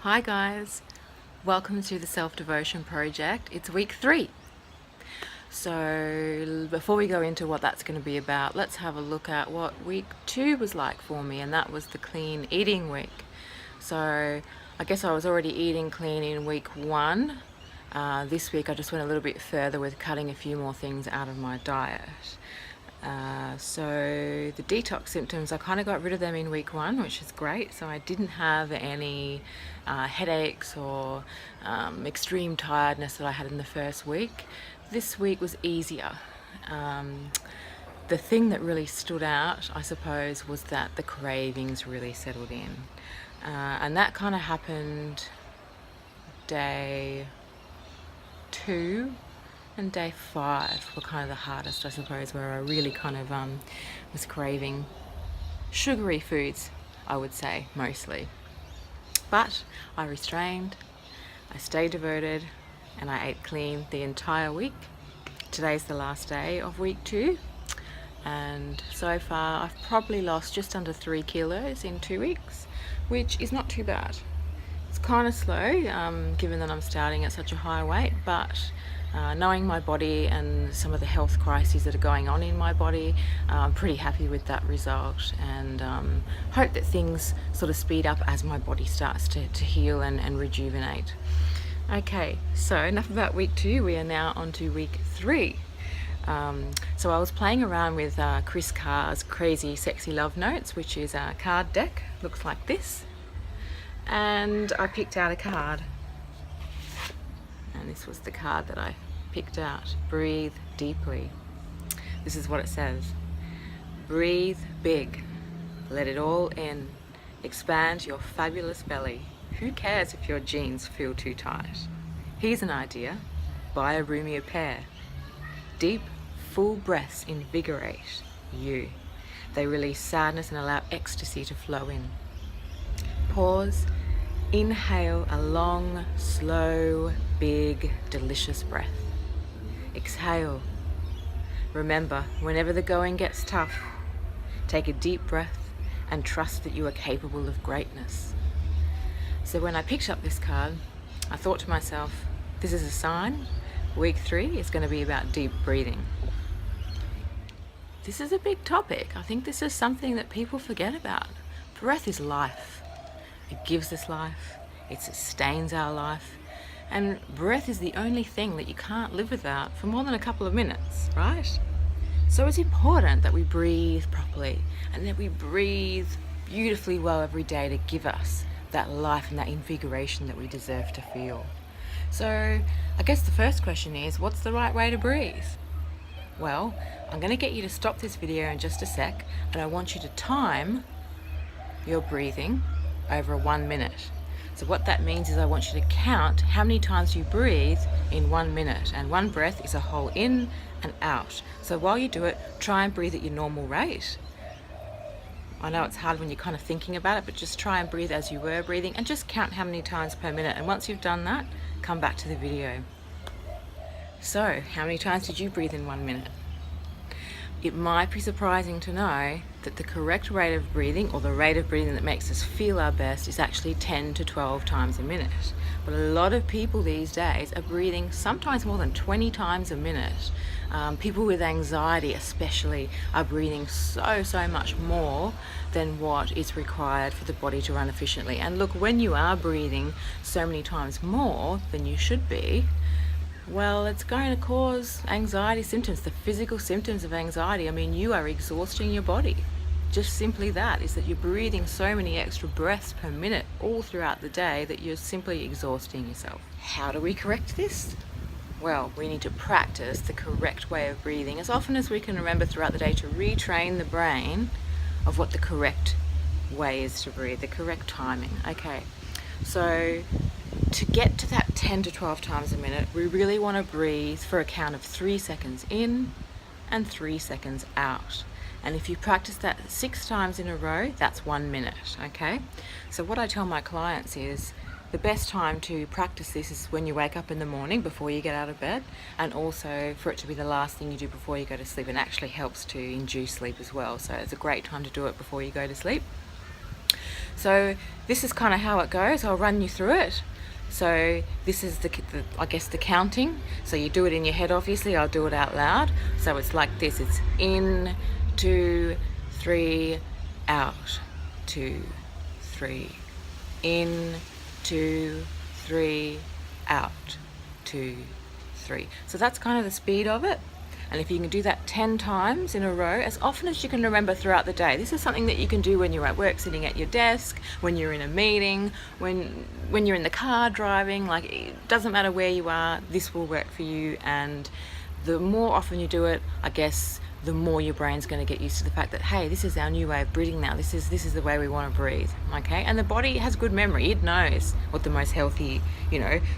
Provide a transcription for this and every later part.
Hi guys, welcome to the Self-Devotion Project. It's week 3. So before we go into what that's going to be about, let's have a look at what week 2 was like for me, and that was the clean eating week. So I guess I was already eating clean in week 1. This week I just went a little bit further with cutting a few more things out of my diet. So the detox symptoms, I kind of got rid of them in week 1, which is great. So I didn't have any headaches or extreme tiredness that I had in the first week. This week was easier. The thing that really stood out, I suppose, was that the cravings really settled in. And that kind of happened day 2 and day 5 were kind of the hardest, I suppose, where I really kind of was craving sugary foods, I would say, mostly. But I restrained, I stayed devoted, and I ate clean the entire week. Today's the last day of week 2, and so far I've probably lost just under 3 kilos in 2 weeks, which is not too bad. It's kind of slow, given that I'm starting at such a high weight, but knowing my body and some of the health crises that are going on in my body, I'm pretty happy with that result, and hope that things sort of speed up as my body starts to heal and rejuvenate. Okay, so enough about week 2, we are now on to week 3. So I was playing around with Chris Carr's Crazy Sexy Love Notes, which is a card deck, looks like this, and I picked out a card. And this was the card that I picked out. Breathe deeply. This is what it says. Breathe big. Let it all in. Expand your fabulous belly. Who cares if your jeans feel too tight? Here's an idea. Buy a roomier pair. Deep, full breaths invigorate you. They release sadness and allow ecstasy to flow in. Pause. Inhale a long, slow, big, delicious breath. Exhale. Remember, whenever the going gets tough, take a deep breath and trust that you are capable of greatness. So when I picked up this card, I thought to myself, this is a sign. Week 3 is going to be about deep breathing. This is a big topic. I think this is something that people forget about. Breath is life. It gives us life, it sustains our life, and breath is the only thing that you can't live without for more than a couple of minutes, right? So it's important that we breathe properly and that we breathe beautifully well every day to give us that life and that invigoration that we deserve to feel. So I guess the first question is, what's the right way to breathe? Well, I'm going to get you to stop this video in just a sec, and I want you to time your breathing over 1 minute. So what that means is I want you to count how many times you breathe in 1 minute, and one breath is a whole in and out. So while you do it, try and breathe at your normal rate. I know it's hard when you're kind of thinking about it, but just try and breathe as you were breathing and just count how many times per minute, and once you've done that, come back to the video. So how many times did you breathe in 1 minute? It might be surprising to know that the correct rate of breathing, or the rate of breathing that makes us feel our best, is actually 10 to 12 times a minute. But a lot of people these days are breathing sometimes more than 20 times a minute. People with anxiety especially are breathing so much more than what is required for the body to run efficiently. And look, when you are breathing so many times more than you should be, well, it's going to cause anxiety symptoms, the physical symptoms of anxiety. I mean, you are exhausting your body. Just simply that, is that you're breathing so many extra breaths per minute all throughout the day that you're simply exhausting yourself. How do we correct this? Well, we need to practice the correct way of breathing as often as we can remember throughout the day, to retrain the brain of what the correct way is to breathe, the correct timing. Okay, so to get to that 10 to 12 times a minute, we really want to breathe for a count of 3 seconds in and 3 seconds out. And if you practice that 6 times in a row, that's 1 minute, okay? So what I tell my clients is the best time to practice this is when you wake up in the morning before you get out of bed, and also for it to be the last thing you do before you go to sleep, and actually helps to induce sleep as well. So it's a great time to do it before you go to sleep. So this is kind of how it goes. I'll run you through it. So this is I guess the counting. So you do it in your head, obviously. I'll do it out loud. So it's like this. It's in, 2, 3, out, 2, 3, in, 2, 3, out, 2, 3. So that's kind of the speed of it. And if you can do that 10 times in a row, as often as you can remember throughout the day. This is something that you can do when you're at work, sitting at your desk, when you're in a meeting, when you're in the car driving. Like, it doesn't matter where you are, this will work for you. And the more often you do it, I guess the more your brain's going to get used to the fact that, hey, this is our new way of breathing now. This is the way we want to breathe. Okay? And the body has good memory. It knows what the most healthy,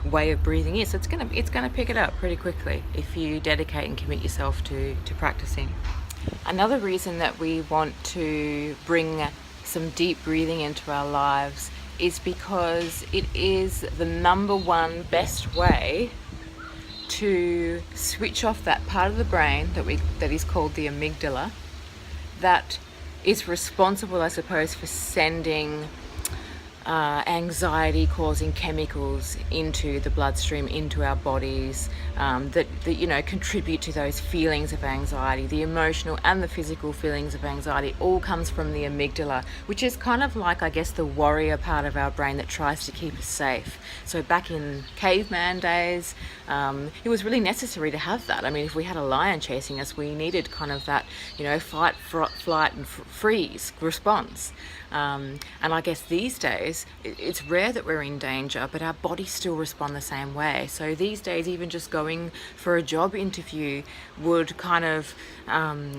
way of breathing is. So it's gonna pick it up pretty quickly if you dedicate and commit yourself to practicing. Another reason that we want to bring some deep breathing into our lives is because it is the number one best way to switch off that part of the brain that is called the amygdala, that is responsible, I suppose, for sending anxiety causing chemicals into the bloodstream, into our bodies, that contribute to those feelings of anxiety. The emotional and the physical feelings of anxiety all comes from the amygdala, which is kind of like, I guess, the warrior part of our brain that tries to keep us safe. So back in caveman days, it was really necessary to have that. I mean, if we had a lion chasing us, we needed kind of that, fight, flight and freeze response. And I guess these days it's rare that we're in danger, but our bodies still respond the same way. So these days, even just going for a job interview would kind of,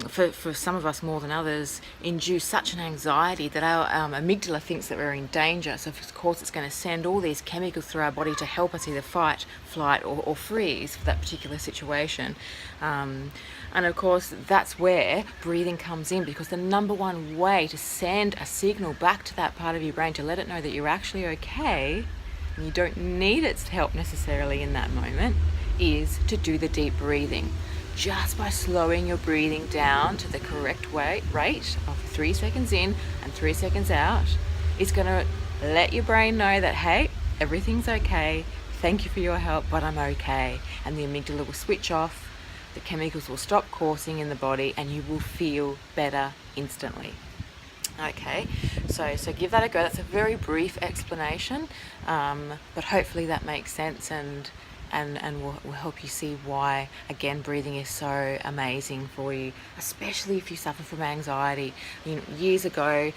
for some of us more than others, induce such an anxiety that our amygdala thinks that we're in danger. So of course it's going to send all these chemicals through our body to help us either fight, flight or freeze for that particular situation. And of course that's where breathing comes in, because the number one way to send a signal back to that part of your brain to let it know that you're actually okay and you don't need its help necessarily in that moment is to do the deep breathing. Just by slowing your breathing down to the correct rate of 3 seconds in and 3 seconds out, it's going to let your brain know that, hey, everything's okay, thank you for your help, but I'm okay. And the amygdala will switch off, the chemicals will stop coursing in the body, and you will feel better instantly. Okay, so give that a go. That's a very brief explanation, but hopefully that makes sense and will help you see why, again, breathing is so amazing for you, especially if you suffer from anxiety. Years ago,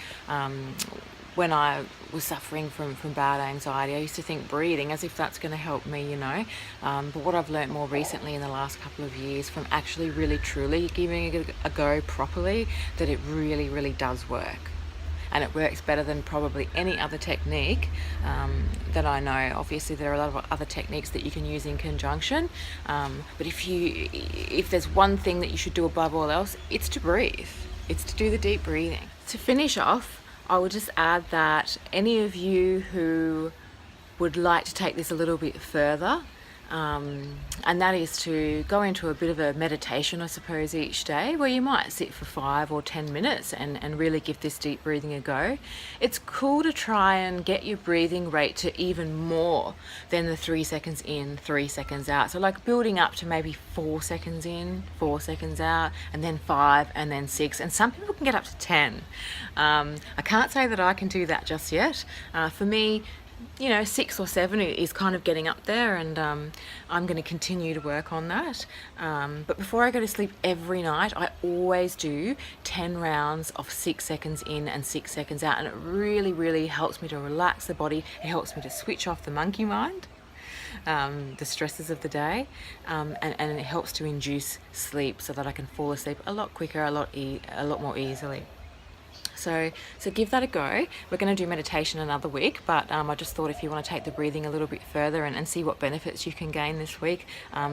when I was suffering from bad anxiety, I used to think breathing as if that's going to help me, but what I've learnt more recently in the last couple of years from actually really truly giving it a go properly, that it really, really does work. And it works better than probably any other technique that I know. Obviously there are a lot of other techniques that you can use in conjunction, but if there's one thing that you should do above all else, it's to breathe. It's to do the deep breathing. To finish off, I would just add that any of you who would like to take this a little bit further, and that is to go into a bit of a meditation, I suppose, each day, where you might sit for 5 or 10 minutes and really give this deep breathing a go. It's cool to try and get your breathing rate to even more than the 3 seconds in, 3 seconds out. So like building up to maybe 4 seconds in, 4 seconds out, and then 5, and then 6, and some people can get up to 10. I can't say that I can do that just yet. For me, 6 or 7 is kind of getting up there, and I'm going to continue to work on that. But before I go to sleep every night, I always do 10 rounds of 6 seconds in and 6 seconds out, and it really, really helps me to relax the body. It helps me to switch off the monkey mind, the stresses of the day, and it helps to induce sleep so that I can fall asleep a lot quicker, a lot more easily. So give that a go. We're going to do meditation another week, but I just thought if you want to take the breathing a little bit further and see what benefits you can gain this week,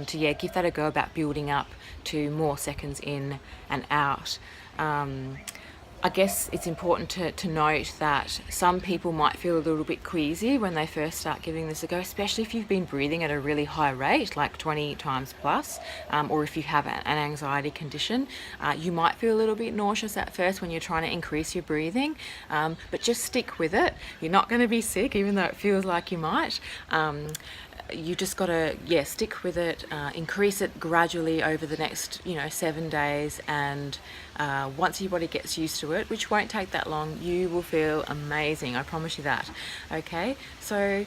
give that a go about building up to more seconds in and out. I guess it's important to note that some people might feel a little bit queasy when they first start giving this a go, especially if you've been breathing at a really high rate, like 20 times plus, or if you have an anxiety condition. You might feel a little bit nauseous at first when you're trying to increase your breathing, but just stick with it. You're not going to be sick, even though it feels like you might. You just got to stick with it, increase it gradually over the next 7 days, and once your body gets used to it, which won't take that long, you will feel amazing, I promise you that. Okay, so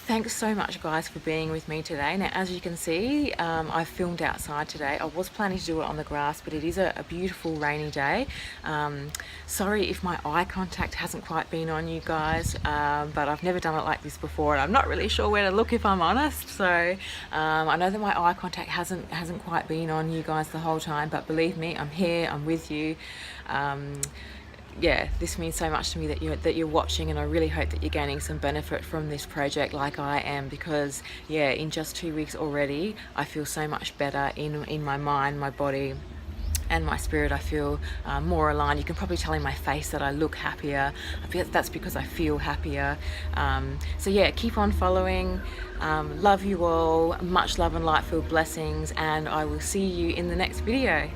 thanks so much, guys, for being with me today. Now, as you can see, I've filmed outside today. I was planning to do it on the grass, but it is a beautiful rainy day. Sorry if my eye contact hasn't quite been on you guys, but I've never done it like this before, and I'm not really sure where to look, if I'm honest. So I know that my eye contact hasn't quite been on you guys the whole time, but believe me, I'm here, I'm with you. This means so much to me that you're watching, and I really hope that you're gaining some benefit from this project like I am, because in just 2 weeks already I feel so much better in my mind, my body and my spirit. I feel more aligned. You can probably tell in my face that I look happier. I feel that's because I feel happier. Keep on following. Love you all. Much love and light-filled blessings, and I will see you in the next video.